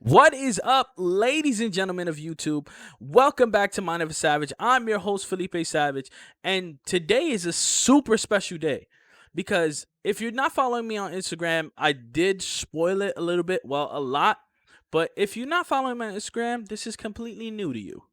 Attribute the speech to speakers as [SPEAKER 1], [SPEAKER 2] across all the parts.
[SPEAKER 1] What is up, ladies and gentlemen of YouTube? Welcome back to Mind of a Savage. I'm your host, Felipe Savage, and today is a super special day because if you're not following me on Instagram, I did spoil it a little bit, well, a lot. But if you're not following me on Instagram, this is completely new to you.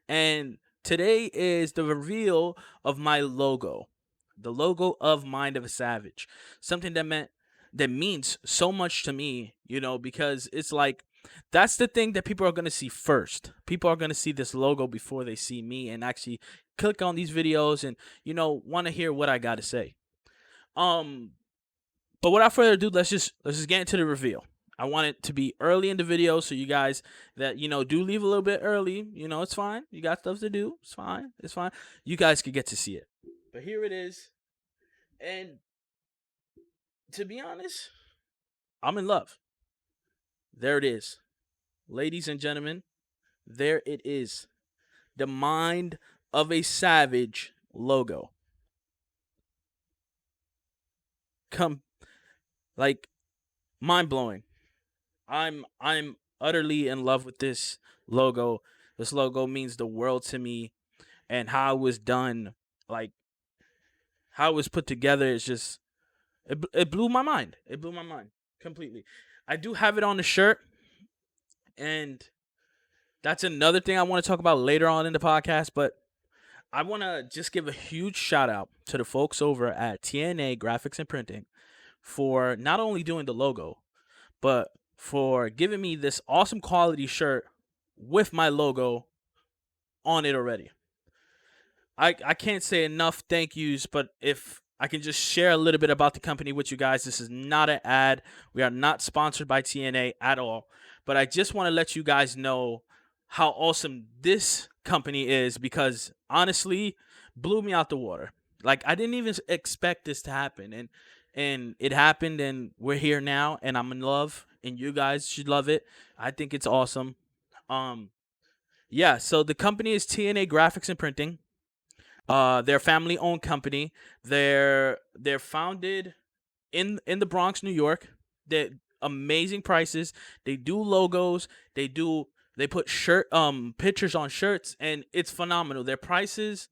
[SPEAKER 1] And today is the reveal of my logo, the logo of Mind of a Savage, something that means so much to me, because it's like that's the thing that people are going to see first. People are going to see this logo before they see me and actually click on these videos and want to hear what I got to say. Um but without further ado, let's just get into the reveal. I want it to be early in the video, so you guys that do leave a little bit early. It's fine. You got stuff to do. It's fine. It's fine. You guys could get to see it. But here it is, and to be honest, I'm in love. There it is, ladies and gentlemen. There it is, the Mind of a Savage logo. Come, like, mind blowing. I'm utterly in love with this logo. This logo means the world to me, and how it was done, like how it was put together, is just it blew my mind. It blew my mind completely. I do have it on the shirt, and that's another thing I want to talk about later on in the podcast. But I want to just give a huge shout out to the folks over at TNA Graphics and Printing for not only doing the logo, but for giving me this awesome quality shirt with my logo on it already. I can't say enough thank yous, but if I can just share a little bit about the company with you guys. This is not an ad. We are not sponsored by TNA at all. But I just want to let you guys know how awesome this company is, because honestly, blew me out the water. Like, I didn't even expect this to happen, and it happened, and we're here now, and I'm in love, and you guys should love it. I think it's awesome. Um yeah, so the company is TNA Graphics and Printing. They're a family owned company. They're founded in the Bronx, New York. They amazing prices. They do logos. They put shirt pictures on shirts, and it's phenomenal. Their prices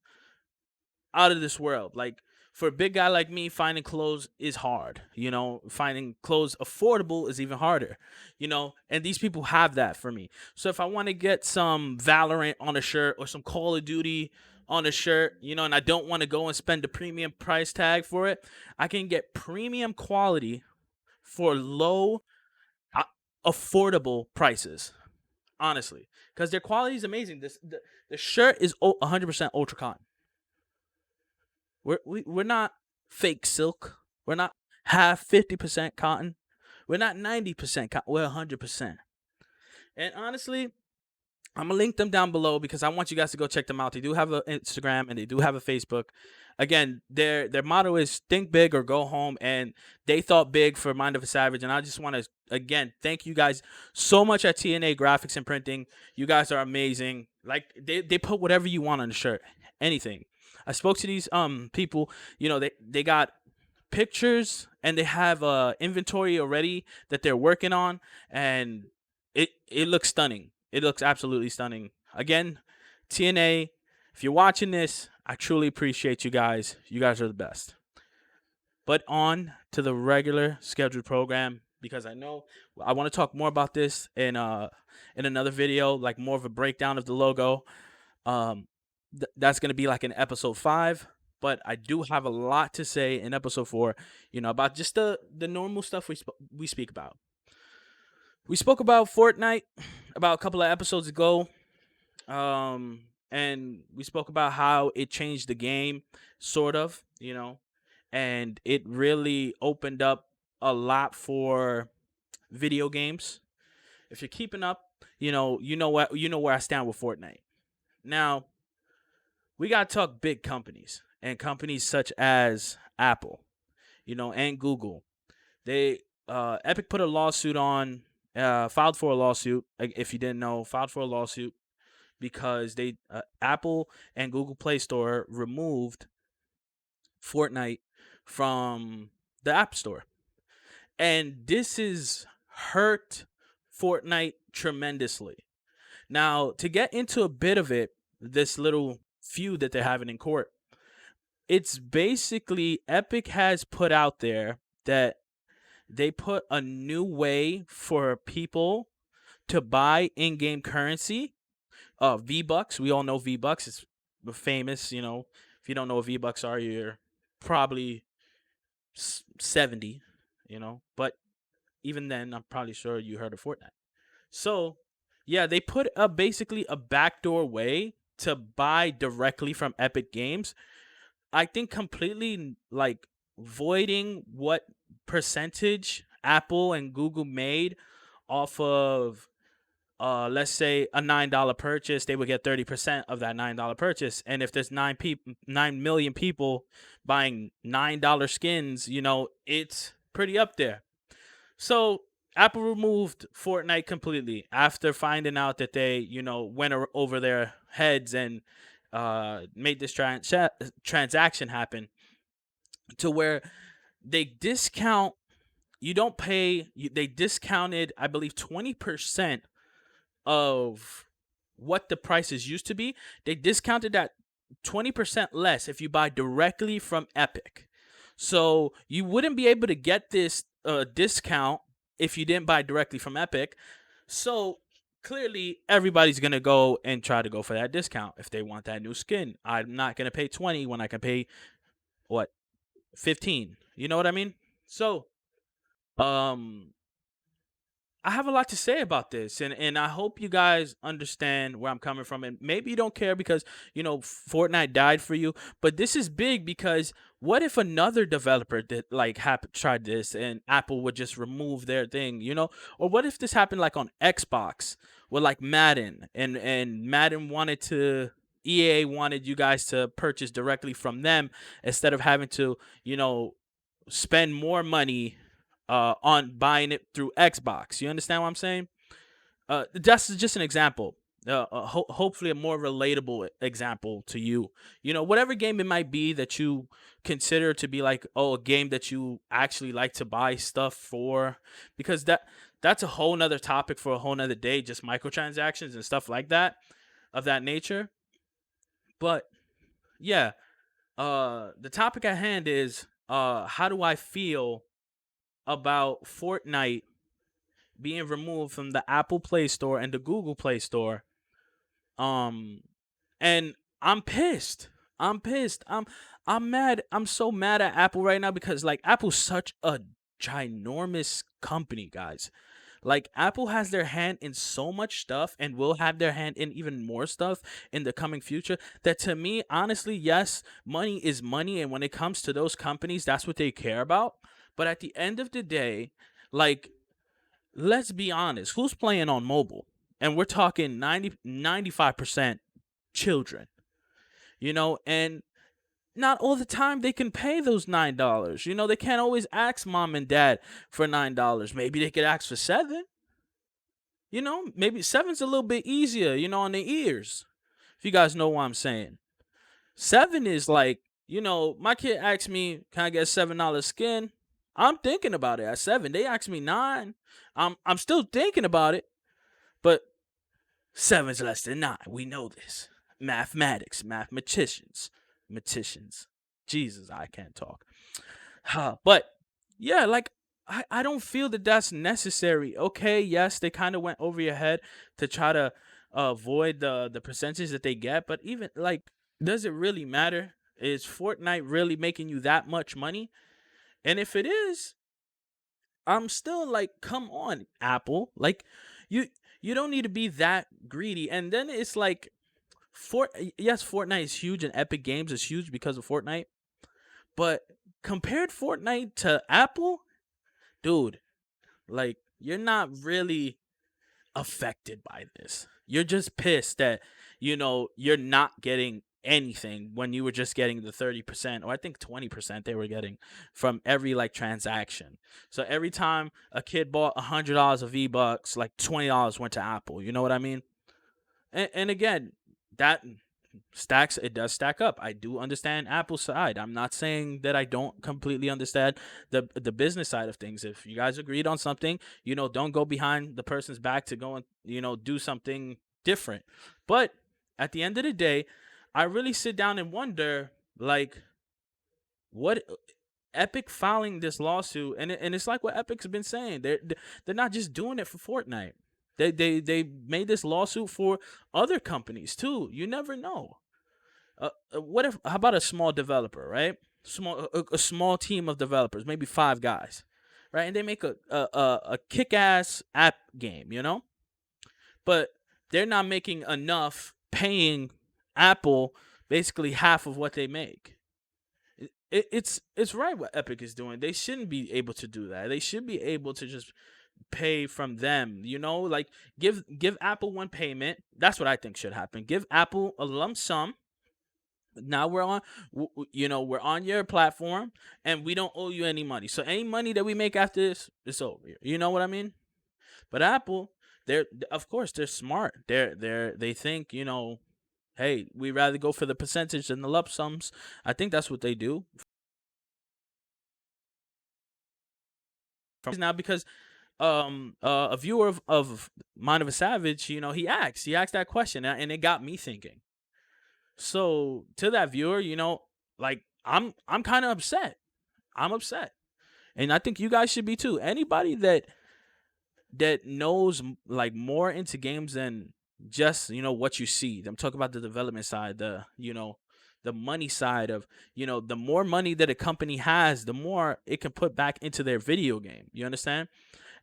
[SPEAKER 1] out of this world. Like, for a big guy like me, finding clothes is hard. Finding clothes affordable is even harder. And these people have that for me. So if I want to get some Valorant on a shirt or some Call of Duty on a shirt, and I don't want to go and spend the premium price tag for it, I can get premium quality for low, uh, affordable prices. Honestly, because their quality is amazing. The shirt is 100% ultra cotton. We're not fake silk. We're not half 50% cotton. We're not 90% cotton. We're 100%. And honestly, I'm gonna link them down below because I want you guys to go check them out. They do have an Instagram and they do have a Facebook. Again, their motto is think big or go home, and they thought big for Mind of a Savage. And I just want to again thank you guys so much at TNA Graphics and Printing. You guys are amazing. Like, they put whatever you want on the shirt, anything. I spoke to these people. They got pictures and they have inventory already that they're working on, and it looks stunning. It looks absolutely stunning. Again, TNA, if you're watching this, I truly appreciate you guys. You guys are the best. But on to the regular scheduled program, because I know I want to talk more about this in another video, like more of a breakdown of the logo. That's going to be like in episode 5, but I do have a lot to say in episode 4, about just the normal stuff we speak about. We spoke about Fortnite about a couple of episodes ago. And we spoke about how it changed the game, sort of, and it really opened up a lot for video games. If you're keeping up, you know where I stand with Fortnite. Now, we gotta talk big companies, and companies such as Apple, and Google. They Epic put a lawsuit on, filed for a lawsuit. If you didn't know, filed for a lawsuit because they Apple and Google Play Store removed Fortnite from the App Store, and this is hurt Fortnite tremendously. Now, to get into a bit of it, this little feud that they're having in court, it's basically Epic has put out there that they put a new way for people to buy in-game currency. V-Bucks, we all know V-Bucks. It's famous, you know. If you don't know what V-Bucks are, you're probably 70, you know. But even then, I'm probably sure you heard of Fortnite. So, yeah, they put basically a backdoor way to buy directly from Epic Games. I think completely like voiding what percentage Apple and Google made off of let's say a $9 purchase, they would get 30% of that $9 purchase. And if there's 9 million people buying $9 skins, you know, it's pretty up there. So Apple removed Fortnite completely after finding out that they, you know, went over their heads and made this transaction happen, to where they discount. You don't pay. They discounted, I believe, 20% of what the prices used to be. They discounted that 20% less if you buy directly from Epic. So you wouldn't be able to get this discount if you didn't buy directly from Epic. So clearly everybody's going to go and try to go for that discount if they want that new skin. I'm not going to pay 20 when I can pay what, 15. You know what I mean? So um I have a lot to say about this, and I hope you guys understand where I'm coming from. And maybe you don't care because, you know, Fortnite died for you, but this is big because what if another developer did like tried this and Apple would just remove their thing, you know? Or what if this happened like on Xbox with like Madden, and Madden wanted to, EA wanted you guys to purchase directly from them instead of having to, you know, spend more money on buying it through Xbox. You understand what I'm saying? That's just an example. Hopefully a more relatable example to you. You know, whatever game it might be that you consider to be like, oh, a game that you actually like to buy stuff for, because that's a whole nother topic for a whole nother day, just microtransactions and stuff like that, of that nature. But yeah, the topic at hand is how do I feel about Fortnite being removed from the Apple Play Store and the Google Play Store. Um and I'm pissed. I'm pissed. I'm mad. I'm so mad at Apple right now because like Apple's such a ginormous company, guys. Like Apple has their hand in so much stuff and will have their hand in even more stuff in the coming future, that to me, honestly, yes, money is money, and when it comes to those companies, that's what they care about. But at the end of the day, like, let's be honest, who's playing on mobile? And we're talking 95% children, you know, and not all the time they can pay those $9. You know, they can't always ask mom and dad for $9. Maybe they could ask for 7. You know, maybe 7's a little bit easier, you know, on the ears. If you guys know what I'm saying. 7 is like, you know, my kid asked me, can I get $7 skin? I'm thinking about it at 7. They asked me 9. I'm still thinking about it. But 7's less than 9. We know this. Mathematics, mathematicians. Jesus, I can't talk. But yeah, like I don't feel that that's necessary. Okay, yes, they kind of went over your head to try to avoid the percentage that they get, but even like, does it really matter? Is Fortnite really making you that much money? And if it is, I'm still like, come on, Apple. Like, you you don't need to be that greedy. And then it's like, yes, Fortnite is huge and Epic Games is huge because of Fortnite, but compared Fortnite to Apple, dude, like, you're not really affected by this. You're just pissed that, you know, you're not getting anything when you were just getting the 30%, or I think 20% they were getting from every like transaction. So every time a kid bought $100 of V-Bucks, like $20 went to Apple. You know what I mean? And again, that it does stack up. I do understand Apple's side. I'm not saying that I don't completely understand the business side of things. If you guys agreed on something, don't go behind the person's back to go and do something different. But at the end of the day, I really sit down and wonder, like, what Epic filing this lawsuit, and it's like what Epic's been saying. They're not just doing it for Fortnite. They made this lawsuit for other companies too. You never know. What if? How about a small developer, right? A small team of developers, maybe 5 guys, right? And they make a kick ass app game, but they're not making enough, paying Apple basically half of what they make. It's right what Epic is doing. They shouldn't be able to do that. They should be able to just pay from them. Like give Apple one payment. That's what I think should happen. Give Apple a lump sum. Now we're on, we're on your platform, and we don't owe you any money. So any money that we make after this, it's over. You know what I mean? But Apple, of course they're smart. They think, hey, we rather go for the percentage than the lump sums. I think that's what they do. From now, because a viewer of Mind of a Savage, he asked that question, and it got me thinking. So to that viewer, like I'm kind of upset. I'm upset, and I think you guys should be too. Anybody that knows like more into games than just what you see. I'm talking about the development side, the money side of the more money that a company has, the more it can put back into their video game. You understand?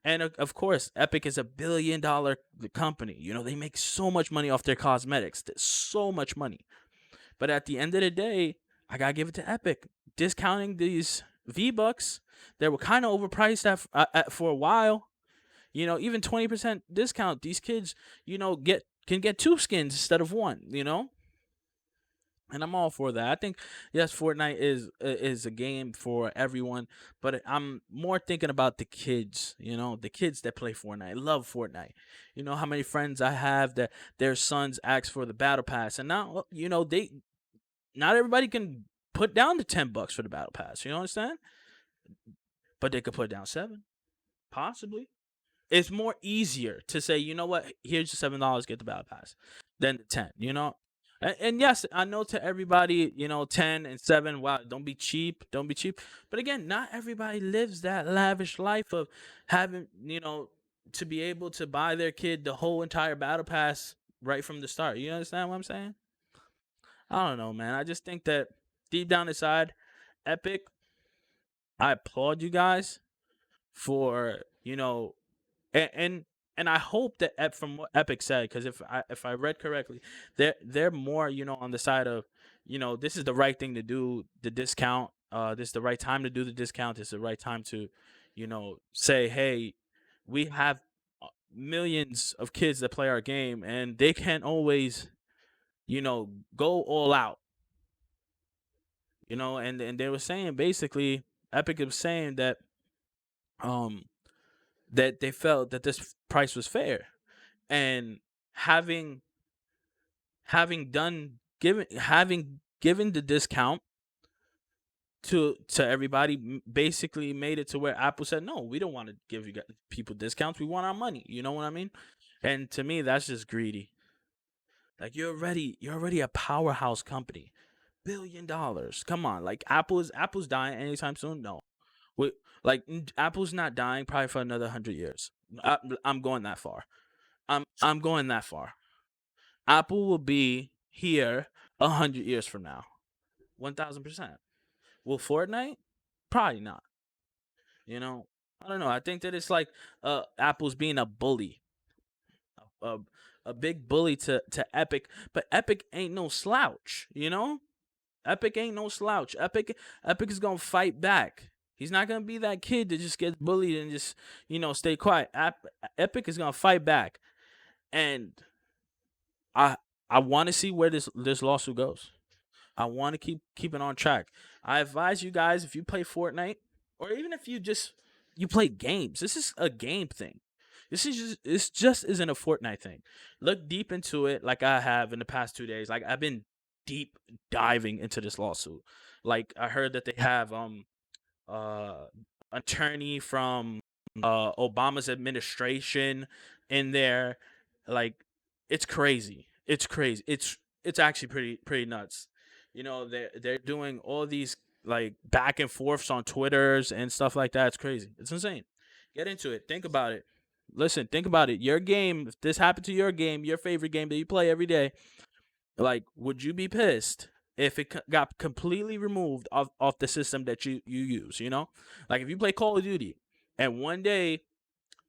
[SPEAKER 1] And of course, Epic is $1 billion company. They make so much money off their cosmetics. So much money. But at the end of the day, I gotta give it to Epic. Discounting these V-Bucks that were kind of overpriced for a while. Even 20% discount. These kids, can get 2 skins instead of 1. And I'm all for that. I think yes, Fortnite is a game for everyone, but I'm more thinking about the kids. The kids that play Fortnite, love Fortnite. How many friends I have that their sons ask for the battle pass, and now not everybody can put down the $10 for the battle pass. You understand? But they could put down 7, possibly. It's more easier to say, you know what, here's your $7, get the battle pass, than the 10. And yes, I know to everybody, 10 and 7. Wow, don't be cheap, don't be cheap. But again, not everybody lives that lavish life of having, to be able to buy their kid the whole entire battle pass right from the start. You understand what I'm saying? I don't know, man. I just think that deep down inside, Epic, I applaud you guys for, and and I hope that from what Epic said, because if I read correctly, they're more on the side of this is the right thing to do, the discount. This is the right time to do the discount. This is the right time to say, hey, we have millions of kids that play our game, and they can't always go all out. And they were saying basically, Epic was saying that um that they felt that this price was fair, and having having given the discount to everybody, basically made it to where Apple said, no, we don't want to give you people discounts, we want our money. You know what I mean? And to me, that's just greedy. Like, you're already a powerhouse company, $1 billion. Come on, like Apple's dying anytime soon? No. Like, Apple's not dying probably for another 100 years. I'm going that far. I'm going that far. Apple will be here 100 years from now, 1,000%. Will Fortnite? Probably not. I don't know. I think that it's like Apple's being a bully, a, a big bully to Epic, but Epic ain't no slouch. Epic ain't no slouch. Epic is gonna fight back. He's not gonna be that kid that just gets bullied and just stay quiet. Epic is gonna fight back, and I I want to see where this lawsuit goes. I want to keep it on track. I advise you guys, if you play Fortnite, or even if you play games, this is a game thing. This just isn't a Fortnite thing. Look deep into it, like I have in the past 2 days. Like, I've been deep diving into this lawsuit. Like I heard that they have uh attorney from Obama's administration in there. Like it's crazy. It's crazy. It's actually pretty nuts. You know, they're doing all these like back and forths on Twitters and stuff like that. It's crazy. It's insane. Get into it. Think about it. Listen, think about it. Your game, if this happened to your game, your favorite game that you play every day, like, would you be pissed if it got completely removed off the system that you use? You know, like if you play Call of Duty, and one day,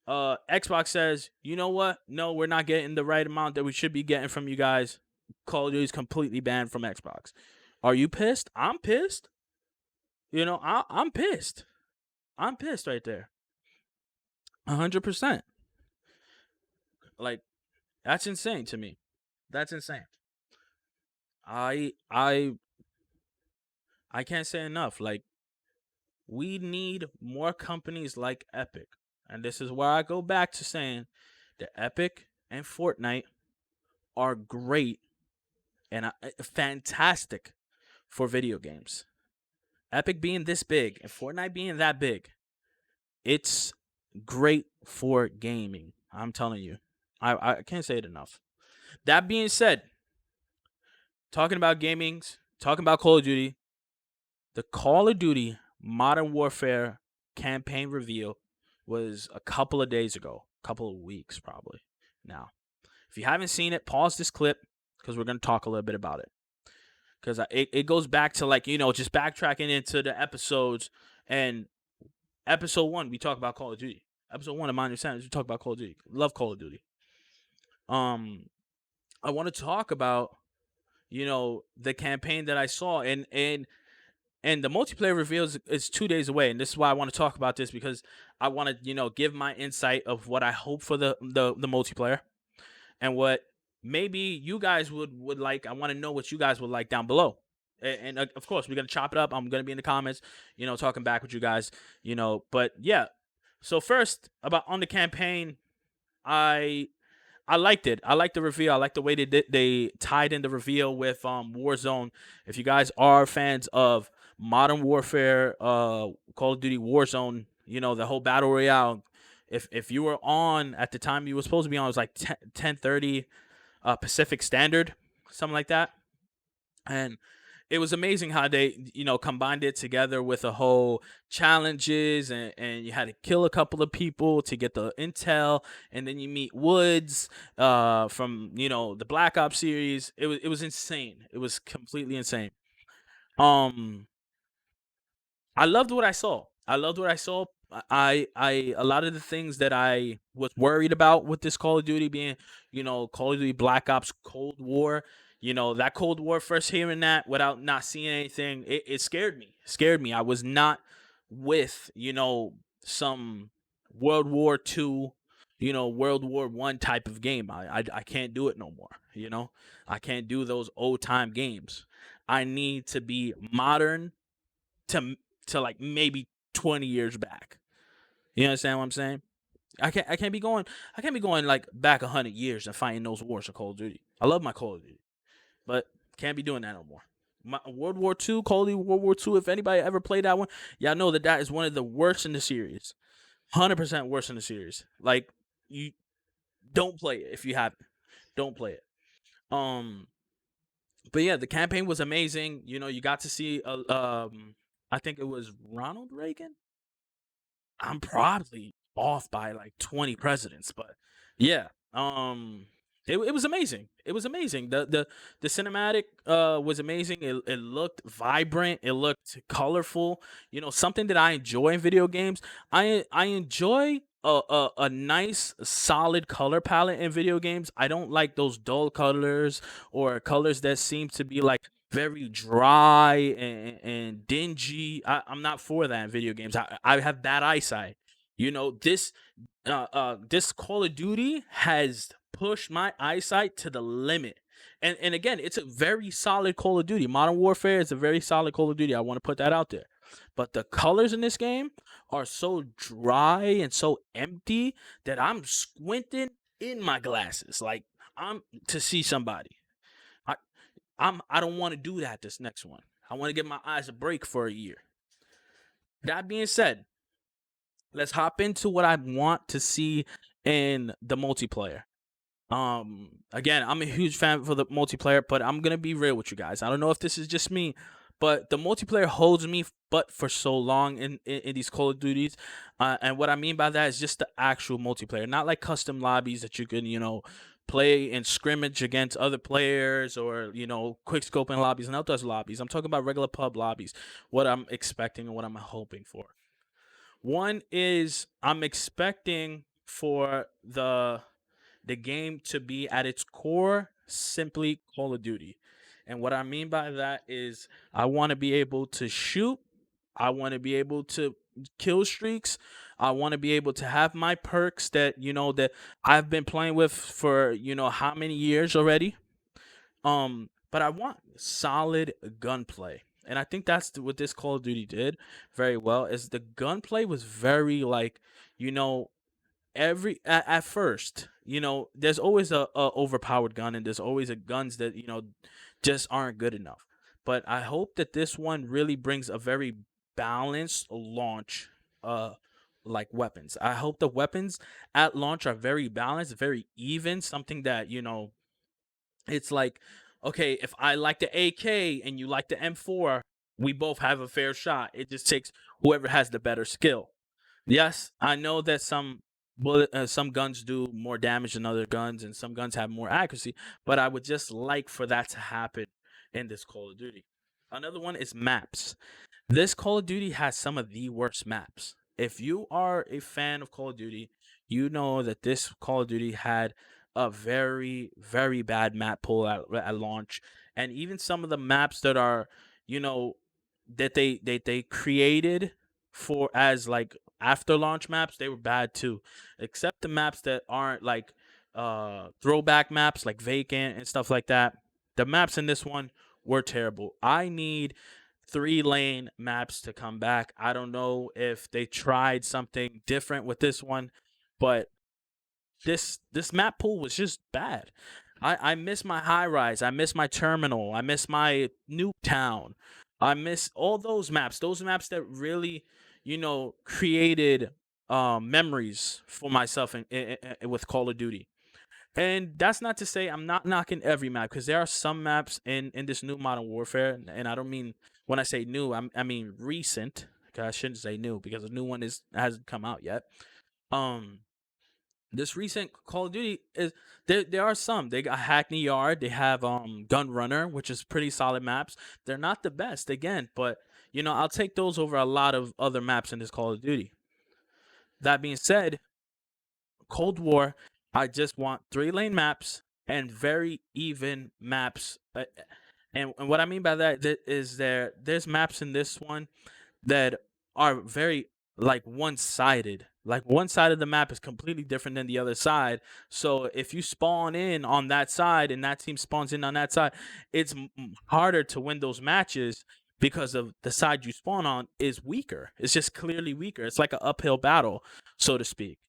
[SPEAKER 1] Xbox says, you know what? No, we're not getting the right amount that we should be getting from you guys. Call of Duty is completely banned from Xbox. Are you pissed? I'm pissed. You know, I'm pissed. I'm pissed right there. 100%. Like that's insane to me. That's insane. I I I can't say enough. Like we need more companies like Epic. And this is where I go back to saying that Epic and Fortnite are great and fantastic for video games. Epic being this big and Fortnite being that big, it's great for gaming. I'm telling you. I can't say it enough. That being said, talking about gamings, talking about Call of Duty, the Call of Duty Modern Warfare campaign reveal was a couple of days ago, a couple of weeks probably. Now, if you haven't seen it, pause this clip because we're going to talk a little bit about it. Because it goes back to like, you know, just backtracking into the episodes. And episode 1, we talk about Call of Duty. Episode 1 of Mind Your Sandwich, we talk about Call of Duty. Love Call of Duty. I want to talk about, you know, the campaign that I saw. And the multiplayer reveal is 2 days away, and this is why I want to talk about this because I want to, you know, give my insight of what I hope for the multiplayer and what maybe you guys would like. I want to know what you guys would like down below, and of course we're gonna chop it up. I'm gonna be in the comments, you know, talking back with you guys, you know. But yeah, so first about on the campaign, I I liked it. I liked the reveal. I liked the way they tied in the reveal with Warzone. If you guys are fans of Modern Warfare, Call of Duty Warzone, you know, the whole battle royale. If you were on at the time you were supposed to be on, it was like 10:30 Pacific Standard, something like that. And it was amazing how they, you know, combined it together with a whole challenges, and you had to kill a couple of people to get the intel, and then you meet Woods from, you know, the Black Ops series. It was insane. It was completely insane. Um I loved what I saw. I loved what I saw. A lot of the things that I was worried about with this Call of Duty being, you know, Call of Duty Black Ops Cold War, you know, that Cold War, first hearing that without not seeing anything, it scared me. Scared me. I was not with, you know, some World War II, you know, World War One type of game. I can't do it no more, you know? I can't do those old time games. I need to be modern to like maybe 20 years back. You understand what I'm saying? I can't be going like back 100 years and fighting those wars of Call of Duty. I love my Call of Duty, but can't be doing that no more. My World War II, Call of Duty World War II. If anybody ever played that one, y'all know that that is one of the worst in the series. 100% worst in the series. Like you don't play it if you haven't. Don't play it. Um, but yeah, the campaign was amazing. You know, you got to see I think it was Ronald Reagan. I'm probably off by like 20 presidents, but yeah, it was amazing. It was amazing. The cinematic was amazing. It looked vibrant. It looked colorful. You know, something that I enjoy in video games. I enjoy a nice solid color palette in video games. I don't like those dull colors or colors that seem to be like very dry and dingy. I'm not for that in video games. I have bad eyesight. You know, this Call of Duty has pushed my eyesight to the limit. And again, it's a very solid Call of Duty. Modern Warfare is a very solid Call of Duty. I want to put that out there. But the colors in this game are so dry and so empty that I'm squinting in my glasses like I'm to see somebody. I don't want to do that this next one. I want to give my eyes a break for a year. That being said, let's hop into what I want to see in the multiplayer. Again, I'm a huge fan for the multiplayer, but I'm gonna be real with you guys. I don't know if this is just me, but the multiplayer holds me but for so long in these Call of Duties. And what I mean by that is just the actual multiplayer, not like custom lobbies that you can, play in scrimmage against other players, or quick scoping lobbies and outdoors lobbies. I'm talking about regular pub lobbies. What I'm expecting and what I'm hoping for. One is I'm expecting for the game to be at its core simply Call of Duty. And what I mean by that is I want to be able to shoot, I want to be able to kill streaks, I want to be able to have my perks that that I've been playing with for how many years already. But I want solid gunplay. And I think that's what this Call of Duty did very well. Is the gunplay was very like, you know, at first, there's always a overpowered gun, and there's always a guns that just aren't good enough. But I hope that this one really brings a very balanced launch, like weapons. I hope the weapons at launch are very balanced, very even, something that it's like, okay, if I like the AK and you like the M4, we both have a fair shot. It just takes whoever has the better skill. Yes, I know that some guns do more damage than other guns, and some guns have more accuracy. But I would just like for that to happen in this Call of Duty. Another one is maps. This Call of Duty has some of the worst maps. If you are a fan of Call of Duty, you know that this Call of Duty had a very, very bad map pool at launch. And even some of the maps that are, you know, that they created for as like after launch maps, they were bad too. Except the maps that aren't like throwback maps like vacant and stuff like that. The maps in this one were terrible. I need 3-lane maps to come back. I don't know if they tried something different with this one, but this map pool was just bad. I miss my high rise. I miss my terminal. I miss my Nuketown. I miss all those maps. Those maps that really, created memories for myself with Call of Duty. And that's not to say I'm not knocking every map, because there are some maps in this new Modern Warfare, and I don't mean when I say new, I mean recent. 'Cause I shouldn't say new because the new one hasn't come out yet. Um, this recent Call of Duty is there are some. They got Hackney Yard, they have Gun Runner, which is pretty solid maps. They're not the best again, but I'll take those over a lot of other maps in this Call of Duty. That being said, Cold War, I just want 3-lane maps and very even maps. And what I mean by that is there's maps in this one that are very like one-sided. Like one side of the map is completely different than the other side. So if you spawn in on that side and that team spawns in on that side, it's harder to win those matches because of the side you spawn on is weaker. It's just clearly weaker. It's like an uphill battle, so to speak.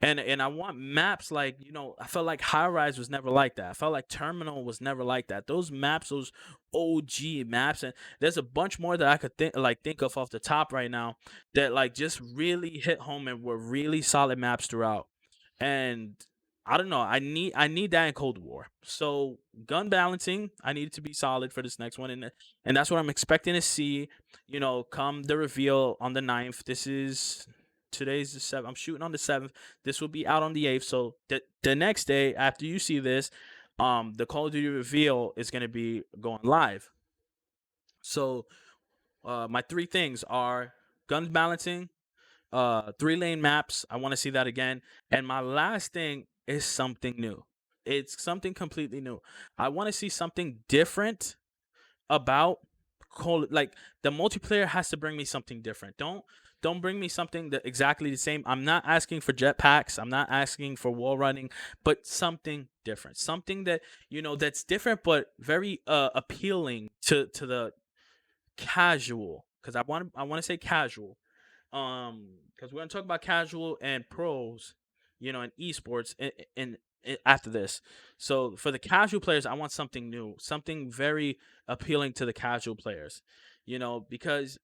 [SPEAKER 1] And I want maps like, I felt like High Rise was never like that. I felt like Terminal was never like that. Those maps, those OG maps, and there's a bunch more that I could think of off the top right now that like just really hit home and were really solid maps throughout. And I don't know, I need that in Cold War. So gun balancing, I need it to be solid for this next one, and that's what I'm expecting to see, come the reveal on the 9th. Today's the 7th. I'm shooting on the 7th. This will be out on the 8th. So the next day after you see this, the Call of Duty reveal is going to be going live. So my three things are gun balancing, 3-lane maps. I want to see that again. And my last thing is something new. It's something completely new. I want to see something different about like the multiplayer has to bring me something different. Don't bring me something that exactly the same. I'm not asking for jetpacks. I'm not asking for wall running, but something different. Something that that's different but very appealing to the casual. Because I want to say casual. Because we're gonna talk about casual and pros, in esports, and after this. So for the casual players, I want something new, something very appealing to the casual players. Because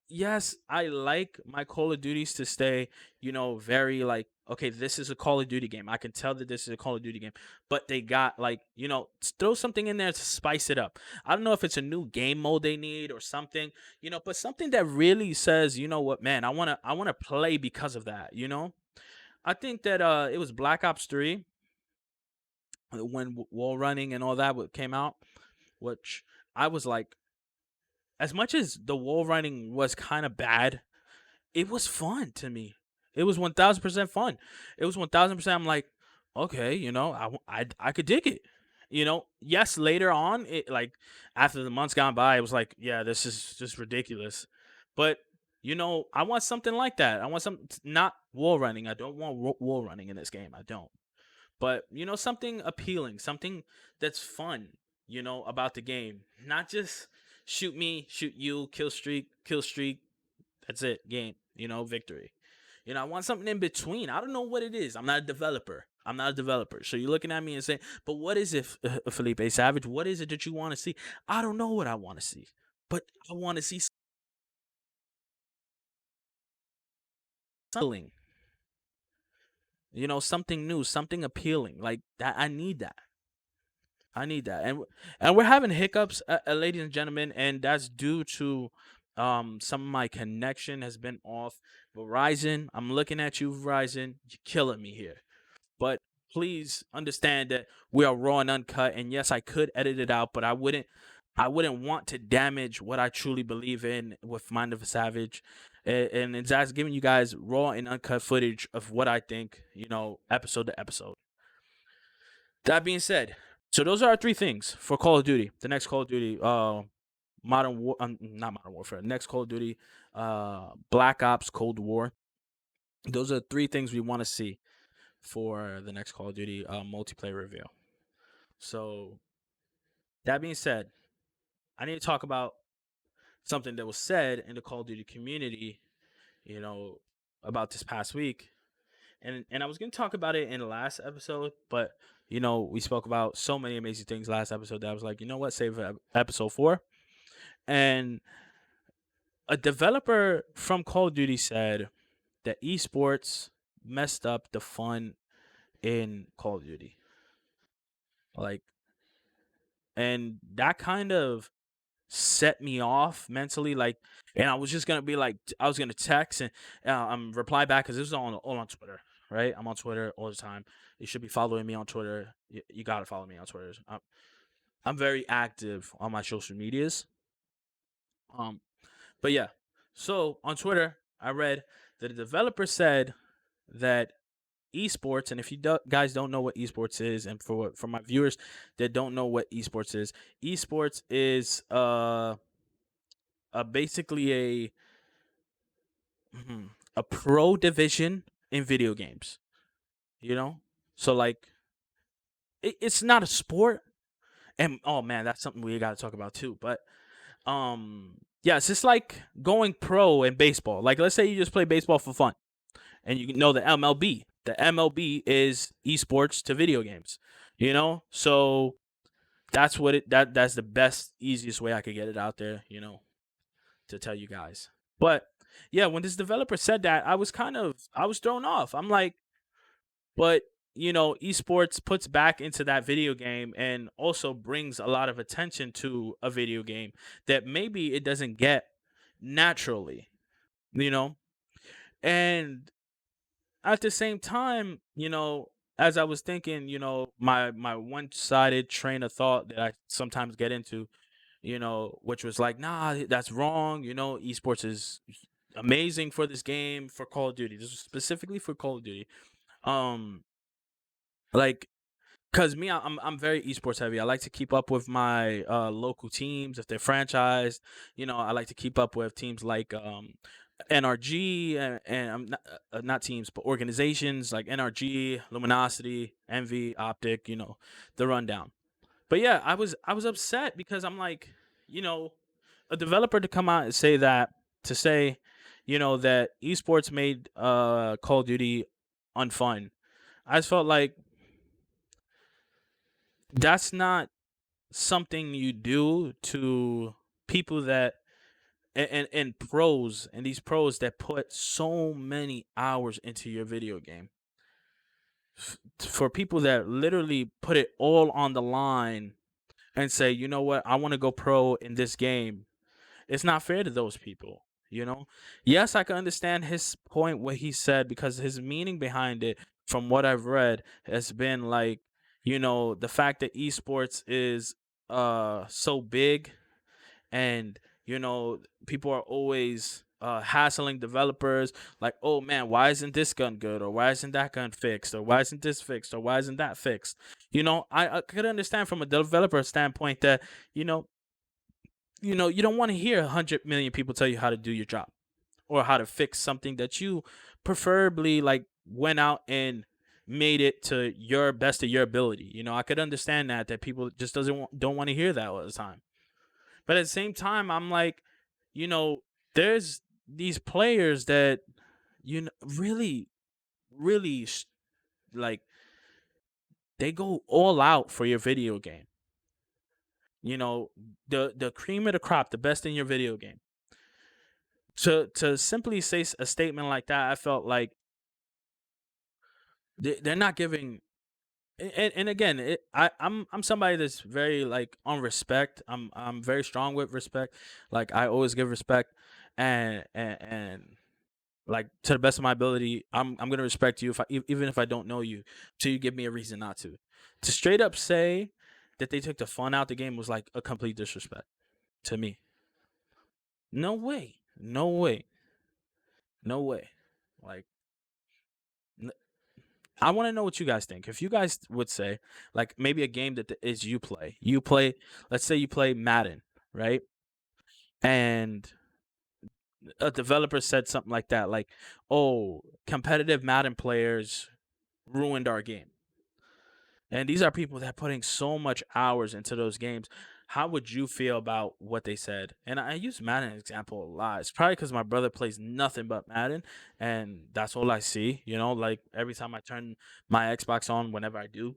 [SPEAKER 1] yes, I like my Call of Duties to stay, very like, okay, this is a Call of Duty game. I can tell that this is a Call of Duty game, but they got like, throw something in there to spice it up. I don't know if it's a new game mode they need or something, but something that really says, you know what, man, I wanna play because of that. I think that it was Black Ops 3 when wall running and all that came out, which I was like, as much as the wall running was kind of bad, it was fun to me. It was 1000% fun. It was 1000%. I'm like, okay, I could dig it. Yes, later on, it like after the months gone by, it was like, yeah, this is just ridiculous. But I want something like that. I want some not wall running. I don't want wall running in this game. I don't. But something appealing, something that's fun. About the game, not just shoot me, shoot you, kill streak, that's it. Game. Victory. I want something in between. I don't know what it is. I'm not a developer. I'm not a developer. So you're looking at me and saying, but what is it, Felipe Savage? What is it that you want to see? I don't know what I want to see. But I want to see something. Something new, something appealing. Like that. I need that. I need that. And we're having hiccups, ladies and gentlemen, and that's due to some of my connection has been off. Verizon, I'm looking at you, Verizon. You're killing me here. But please understand that we are raw and uncut. And yes, I could edit it out, but I wouldn't want to damage what I truly believe in with Mind of a Savage. And it's just giving you guys raw and uncut footage of what I think, episode to episode. That being said, so those are our three things for Call of Duty. The next Call of Duty, not Modern Warfare. Next Call of Duty, Black Ops Cold War. Those are three things we want to see for the next Call of Duty multiplayer reveal. So that being said, I need to talk about something that was said in the Call of Duty community, you know, about this past week. And I was gonna talk about it in the last episode, but we spoke about so many amazing things last episode that I was like, you know what, save episode 4. And a developer from Call of Duty said that esports messed up the fun in Call of Duty. Like, and that kind of set me off mentally. Like, and I was just gonna be like, I was gonna text and reply back because this was all on Twitter, right? I'm on Twitter all the time. You should be following me on Twitter. You gotta follow me on Twitter. I'm very active on my social medias. Um, but yeah, so on Twitter, I read that a developer said that esports, and if you guys don't know what esports is, and for my viewers that don't know what esports is basically a pro division in video games. So like it's not a sport, and oh man, that's something we got to talk about too. But yeah, it's just like going pro in baseball. Like, let's say you just play baseball for fun, and you know the MLB. The MLB is esports to video games. So that's what that's the best, easiest way I could get it out there. To tell you guys. But yeah, when this developer said that, I was thrown off. I'm like, but esports puts back into that video game and also brings a lot of attention to a video game that maybe it doesn't get naturally, you know? And at the same time, as I was thinking, my one-sided train of thought that I sometimes get into, which was like, nah, that's wrong. Esports is amazing for this game, for Call of Duty. This is specifically for Call of Duty. Um, like, cause me, I'm very esports heavy. I like to keep up with my local teams if they're franchised. I like to keep up with teams like NRG and I'm not teams but organizations like NRG, Luminosity, Envy, Optic. The rundown. But yeah, I was upset because I'm like, a developer to come out and say that, to say, that esports made Call of Duty unfun. I just felt like, That's not something you do to people that and pros and these pros that put so many hours into your video game. For people that literally put it all on the line and say, you know what, I want to go pro in this game. It's not fair to those people, you know? Yes, I can understand his point, what he said, because his meaning behind it, from what I've read, has been like, the fact that esports is so big, and people are always hassling developers like, oh man, why isn't this gun good, or why isn't that gun fixed, or why isn't this fixed, or why isn't that fixed. I could understand from a developer standpoint that you know you don't want to hear 100 million people tell you how to do your job or how to fix something that you preferably like went out and made it to your best of your ability. I could understand that people just don't want to hear that all the time. But at the same time, I'm like, you know, there's these players that really, really like they go all out for your video game. You know, the cream of the crop, the best in your video game. To simply say a statement like that, I felt like they're not giving. And again, I'm somebody that's very like on respect. I'm very strong with respect. Like I always give respect, and like to the best of my ability, I'm gonna respect you if even if I don't know you, till you give me a reason not to. To straight up say that they took the fun out the game was like a complete disrespect to me. No way, no way, no way. Like n- I want to know what you guys think. If you guys would say like maybe a game that is you play. Let's say you play Madden, right? And a developer said something like that, like, "Oh, competitive Madden players ruined our game." And these are people that are putting so much hours into those games. How would you feel about what they said? And I use Madden example a lot. It's probably because my brother plays nothing but Madden, and that's all I see. Like every time I turn my Xbox on, whenever I do,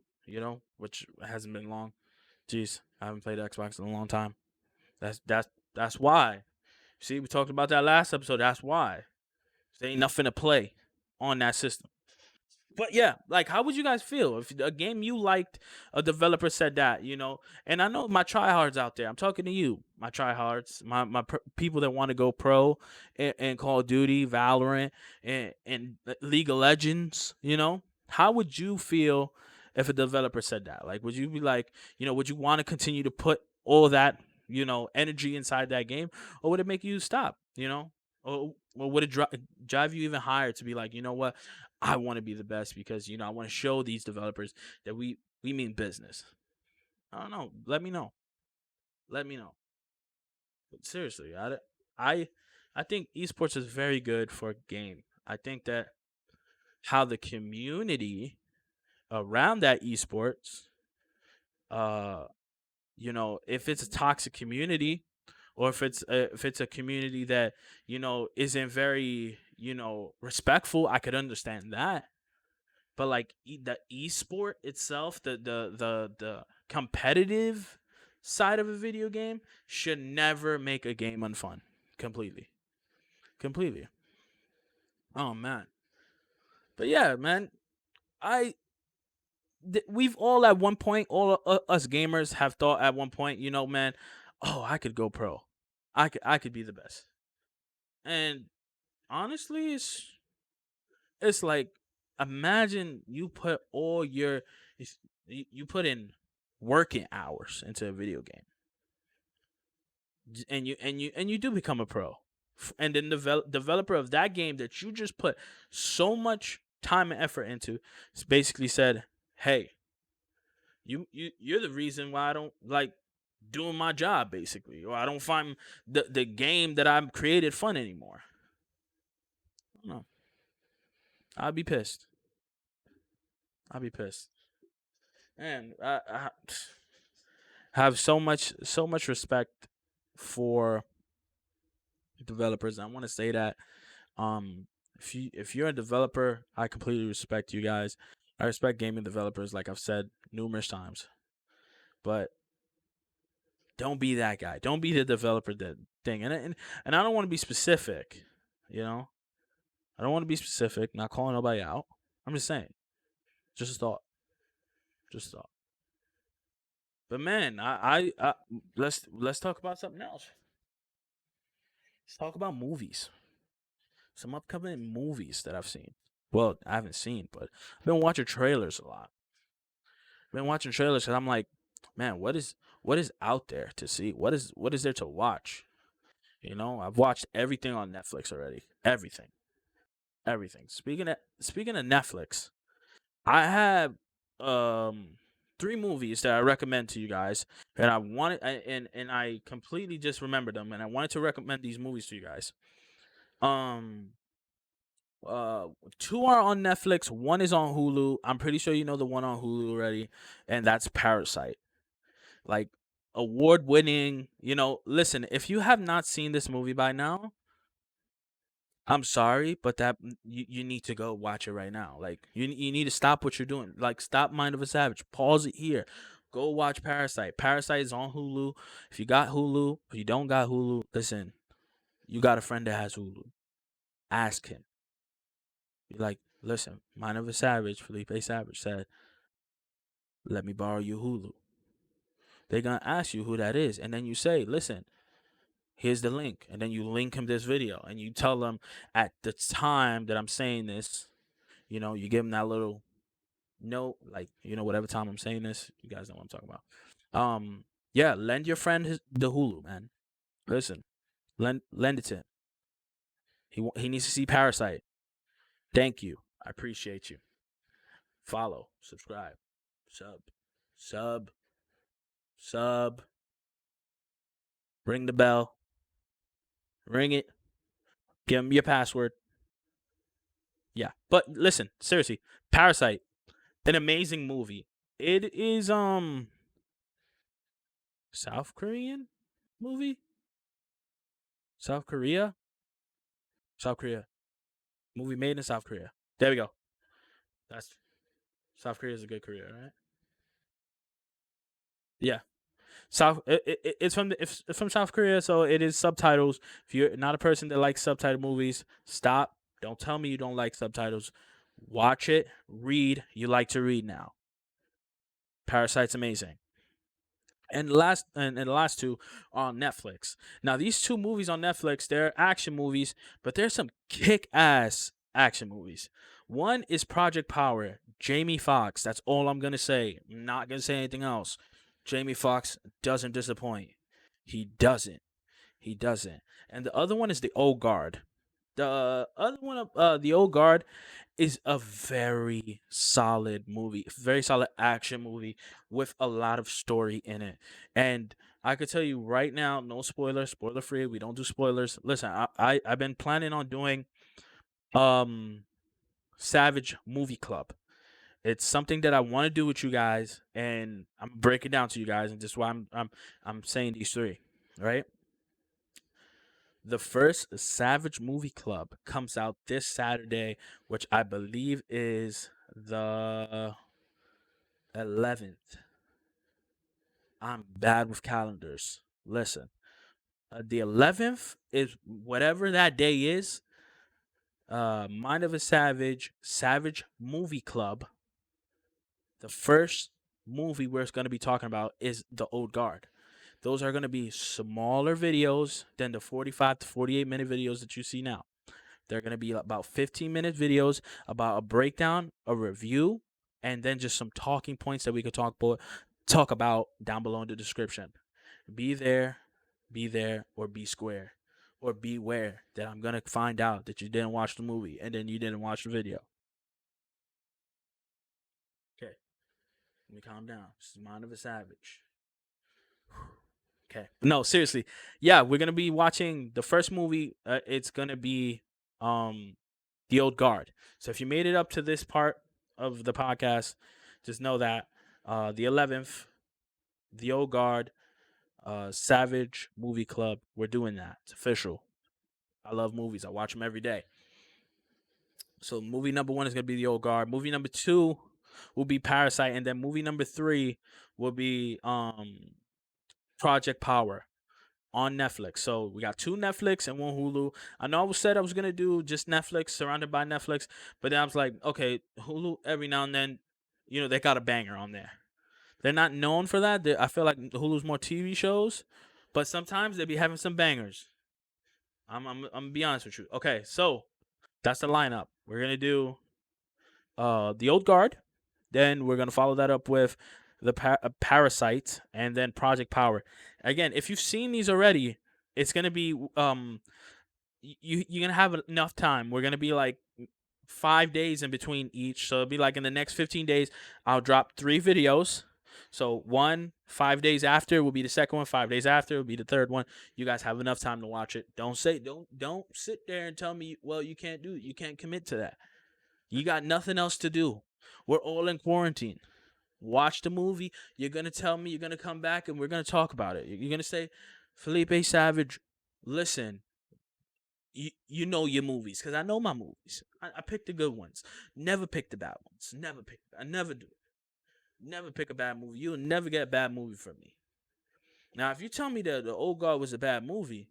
[SPEAKER 1] which hasn't been long. Jeez, I haven't played Xbox in a long time. That's why. See, we talked about that last episode. That's why there ain't nothing to play on that system. But yeah, like how would you guys feel if a game you liked, a developer said that, And I know my tryhards out there. I'm talking to you, my tryhards, people that want to go pro in Call of Duty, Valorant, and League of Legends. How would you feel if a developer said that? Like, would you be like, would you want to continue to put all that, energy inside that game, or would it make you stop? Or would it drive you even higher to be like, you know what? I want to be the best because I want to show these developers that we mean business. I don't know. Let me know. Let me know. But seriously, I I think esports is very good for a game. I think that how the community around that esports, uh, if it's a toxic community, or if it's a community that isn't very respectful, I could understand that. But like the esport itself, the competitive side of a video game should never make a game unfun. Completely, completely. Oh man, but yeah, man, I we've all at one point, all us gamers have thought at one point, man, oh, I could go pro, I could be the best. And honestly, it's like imagine you put all your you put in working hours into a video game, and you do become a pro. And then the developer of that game that you just put so much time and effort into basically said, hey, you're the reason why I don't like doing my job, basically, or I don't find the game that I've created fun anymore. No, I'd be pissed. I'd be pissed. And I have so much respect for developers. I want to say that if you're a developer, I completely respect you guys. I respect gaming developers, like I've said numerous times. but don't be that guy. Don't be the developer that thing. And I don't want to be specific, you know. I don't want to be specific. Not calling nobody out. I'm just saying. Just a thought. Just a thought. But man, let's talk about something else. Let's talk about movies. Some upcoming movies that I've seen. Well, I haven't seen, but I've been watching trailers a lot. I've been watching trailers and I'm like, man, what is out there to see? What is there to watch? You know, I've watched everything on Netflix already. Everything. Everything. Speaking of Netflix, I have three movies that I recommend to you guys, and and I completely just remembered them, and I wanted to recommend these movies to you guys. Um, uh, two are on Netflix. One is on Hulu. I'm pretty sure you know the one on Hulu already, and that's Parasite. Like award winning. You know, listen, if you have not seen this movie by now, I'm sorry, but you need to go watch it right now. Like you need to stop what you're doing. Like stop Mind of a Savage. Pause it here. Go watch Parasite. Parasite is on Hulu. If you got Hulu, if you don't got Hulu, listen. You got a friend that has Hulu. Ask him. Be like, listen, Mind of a Savage, Felipe Savage said, let me borrow your Hulu. They're gonna ask you who that is, and then you say, listen, here's the link, and then you link him this video, and you tell them at the time that I'm saying this, you know, you give them that little note, like whatever time I'm saying this, you guys know what I'm talking about. Yeah, lend your friend the Hulu, man. Listen, lend it to him. He needs to see Parasite. Thank you. I appreciate you. Follow, subscribe, sub, sub, sub. Ring the bell. Ring it. Give him your password. Yeah, but listen, seriously, Parasite, an amazing movie. It is South Korean movie. South Korea. South Korea. Movie made in South Korea. There we go. That's South Korea is a good Korea, right? Yeah. It's from South Korea, so it is subtitles. If you're not a person that likes subtitle movies, stop. Don't tell me you don't like subtitles. Watch it. Read. You like to read now. Parasite's amazing. And the last two are on Netflix. Now these two movies on Netflix, they're action movies, but there's some kick ass action movies. One is Project Power, Jamie Foxx. That's all I'm gonna say. I'm not gonna say anything else. Jamie Foxx doesn't disappoint. He doesn't. He doesn't. And the other one is the Old Guard. The other one, the Old Guard, is a very solid movie, very solid action movie with a lot of story in it. And I could tell you right now, no spoilers, spoiler free. We don't do spoilers. Listen, I've been planning on doing um Savage Movie Club. It's something that I want to do with you guys, and I'm breaking down to you guys, and just why I'm saying these three, right? The first Savage Movie Club comes out this Saturday, which I believe is the 11th. I'm bad with calendars. Listen, the 11th is whatever that day is. Mind of a Savage, Savage Movie Club. The first movie we're going to be talking about is The Old Guard. Those are going to be smaller videos than the 45 to 48-minute videos that you see now. They're going to be about 15-minute videos about a breakdown, a review, and then just some talking points that we could talk about down below in the description. Be there, or be square, or beware that I'm going to find out that you didn't watch the movie and then you didn't watch the video. Okay, let me calm down. This is Mind of a Savage. Okay. No, seriously. Yeah, we're gonna be watching the first movie. It's gonna be The Old Guard. So if you made it up to this part of the podcast, just know that the 11th, The Old Guard, Savage Movie Club. We're doing that. It's official. I love movies. I watch them every day. So movie number one is gonna be The Old Guard. Movie number two. will be Parasite, and then movie number 3 will be Project Power on Netflix. So we got 2 Netflix and 1 Hulu. I know I said I was gonna do just Netflix, surrounded by Netflix, but then I was like, okay, Hulu every now and then, they got a banger on there. They're not known for that. I feel like Hulu's more TV shows, but sometimes they be having some bangers. I'm gonna be honest with you. Okay, so that's the lineup. We're gonna do the Old Guard, then we're gonna follow that up with the Parasite, and then Project Power. Again, if you've seen these already, it's gonna be you're gonna have enough time. We're gonna be like 5 days in between each, so it'll be like in the next 15 days, I'll drop 3 videos. So one 5 days after will be the second one. 5 days after will be the third one. You guys have enough time to watch it. Don't sit there and tell me, well, you can't do it. You can't commit to that. You got nothing else to do. We're all in quarantine. Watch the movie. You're gonna tell me. You're gonna come back and we're gonna talk about it. You're gonna say, Felipe Savage, listen. You know your movies, because I know my movies. I pick the good ones. Never pick the bad ones. I never do. Never pick a bad movie. You'll never get a bad movie from me. Now, if you tell me that the Old Guard was a bad movie,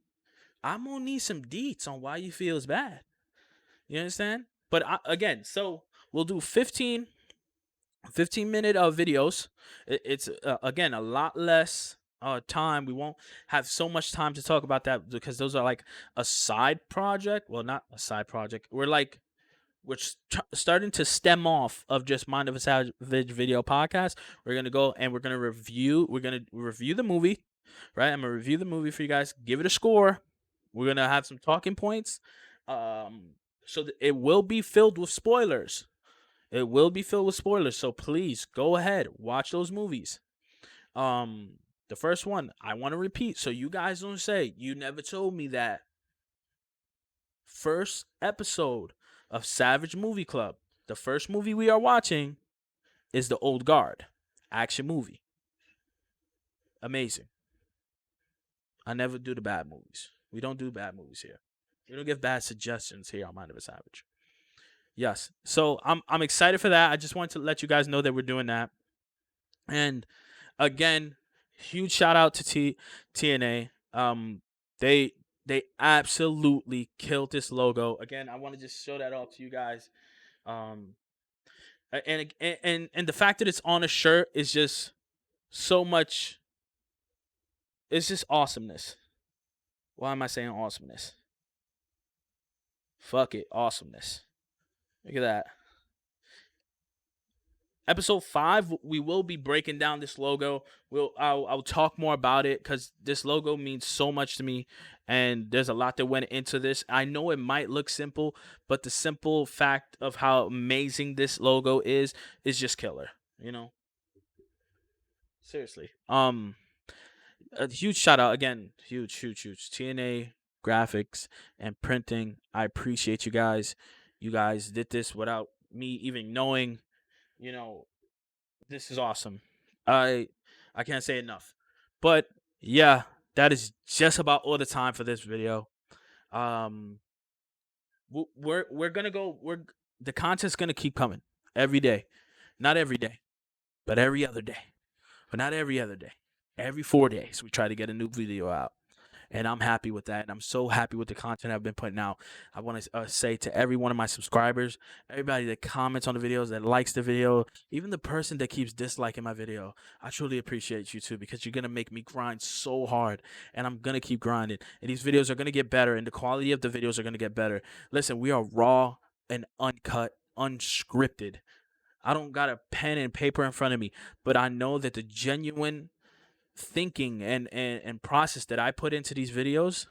[SPEAKER 1] I'm gonna need some deets on why you feel it's bad. You understand? But again, so we'll do 15-minute videos. It's again a lot less time. We won't have so much time to talk about that because those are like a side project. Well, not a side project. We're starting to stem off of just Mind of a Savage video podcast. We're gonna go and we're gonna review. We're gonna review the movie, right? I'm gonna review the movie for you guys. Give it a score. We're gonna have some talking points. So it will be filled with spoilers. It will be filled with spoilers. So please go ahead, watch those movies. The first one I want to repeat, so you guys don't say you never told me that. First episode of Savage Movie Club. The first movie we are watching is The Old Guard, action movie. Amazing. I never do the bad movies. We don't do bad movies here. We don't give bad suggestions here on Mind of a Savage. Yes. So I'm excited for that. I just wanted to let you guys know that we're doing that. And again, huge shout out to TNA. They absolutely killed this logo. Again, I want to just show that off to you guys. And the fact that it's on a shirt is just so much. It's just awesomeness. Why am I saying awesomeness? Fuck it, awesomeness. Look at that. Episode 5, we will be breaking down this logo. I'll talk more about it because this logo means so much to me, and there's a lot that went into this. I know it might look simple, but the simple fact of how amazing this logo is just killer. Seriously. A huge shout out again. Huge TNA graphics and printing. I appreciate you guys. You guys did this without me even knowing. This is awesome. I can't say enough. But yeah, that is just about all the time for this video. We're gonna go. The content's gonna keep coming every day, not every day, but every other day, but not every other day. Every 4 days, we try to get a new video out. And I'm happy with that. And I'm so happy with the content I've been putting out. I want to say to every one of my subscribers, everybody that comments on the videos, that likes the video, even the person that keeps disliking my video, I truly appreciate you too, because you're going to make me grind so hard. And I'm going to keep grinding. And these videos are going to get better. And the quality of the videos are going to get better. Listen, we are raw and uncut, unscripted. I don't got a pen and paper in front of me, but I know that the genuine thinking and process that I put into these videos,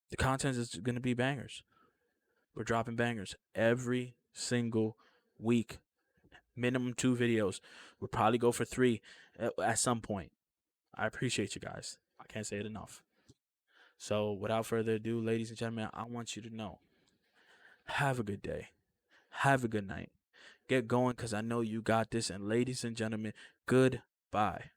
[SPEAKER 1] the content is going to be bangers. We're dropping bangers every single week. Minimum 2 videos. We'll probably go for 3 at some point. I appreciate you guys. I can't say it enough. So without further ado, ladies and gentlemen, I want you to know, have a good day. Have a good night. Get going, because I know you got this. And ladies and gentlemen, goodbye.